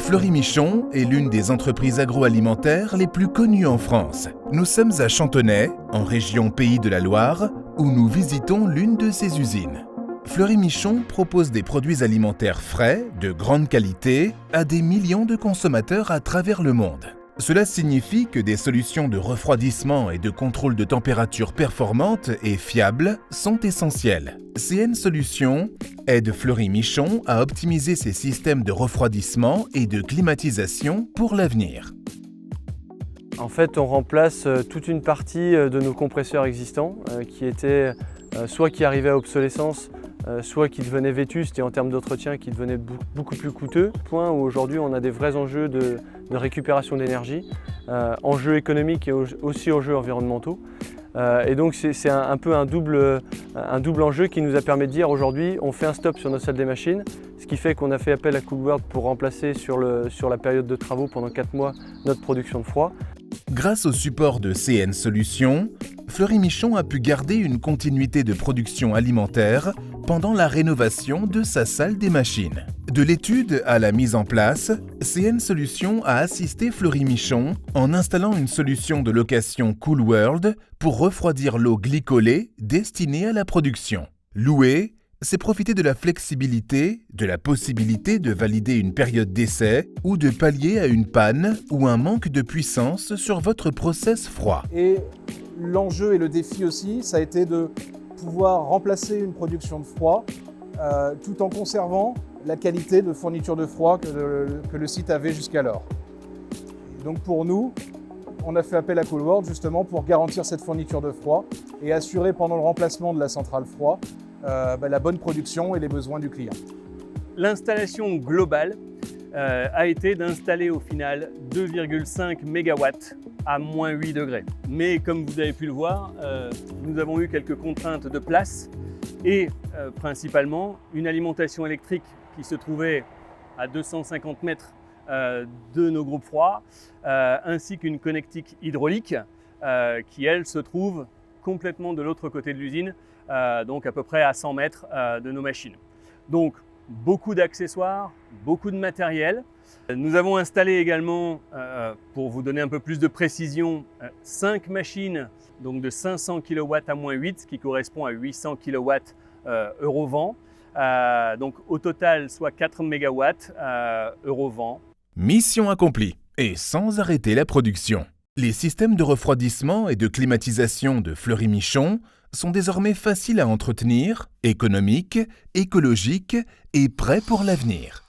Fleury-Michon est l'une des entreprises agroalimentaires les plus connues en France. Nous sommes à Chantonnay, en région Pays de la Loire, où nous visitons l'une de ses usines. Fleury-Michon propose des produits alimentaires frais, de grande qualité, à des millions de consommateurs à travers le monde. Cela signifie que des solutions de refroidissement et de contrôle de température performantes et fiables sont essentielles. CN Solutions aide Fleury-Michon à optimiser ses systèmes de refroidissement et de climatisation pour l'avenir. En fait, on remplace toute une partie de nos compresseurs existants qui étaient soit qui arrivaient à obsolescence, soit qui devenaient vétustes et en termes d'entretien qui devenaient beaucoup plus coûteux. Point où aujourd'hui on a des vrais enjeux de récupération d'énergie, enjeux économiques et aussi enjeux environnementaux. Et donc c'est un peu un double enjeu qui nous a permis de dire aujourd'hui on fait un stop sur nos salles des machines, ce qui fait qu'on a fait appel à Coolworld pour remplacer sur la période de travaux pendant 4 mois notre production de froid. Grâce au support de CN Solutions, Fleury-Michon a pu garder une continuité de production alimentaire pendant la rénovation de sa salle des machines. De l'étude à la mise en place, CN Solutions a assisté Fleury-Michon en installant une solution de location Coolworld pour refroidir l'eau glycolée destinée à la production. Louer, c'est profiter de la flexibilité, de la possibilité de valider une période d'essai ou de pallier à une panne ou un manque de puissance sur votre process froid. Et l'enjeu et le défi aussi, ça a été de pouvoir remplacer une production de froid tout en conservant la qualité de fourniture de froid que le site avait jusqu'alors. Donc pour nous, on a fait appel à Coolworld justement pour garantir cette fourniture de froid et assurer pendant le remplacement de la centrale froid la bonne production et les besoins du client. L'installation globale a été d'installer au final 2,5 MW à moins 8 degrés. Mais comme vous avez pu le voir, nous avons eu quelques contraintes de place et principalement une alimentation électrique qui se trouvait à 250 mètres de nos groupes froids, ainsi qu'une connectique hydraulique qui, elle, se trouve complètement de l'autre côté de l'usine, donc à peu près à 100 mètres de nos machines. Donc, beaucoup d'accessoires, beaucoup de matériel. Nous avons installé également, pour vous donner un peu plus de précision, 5 machines donc de 500 kW à moins 8, ce qui correspond à 800 kW Eurovent. Donc au total, soit 4 MW Eurovent. Mission accomplie, et sans arrêter la production. Les systèmes de refroidissement et de climatisation de Fleury-Michon sont désormais faciles à entretenir, économiques, écologiques et prêts pour l'avenir.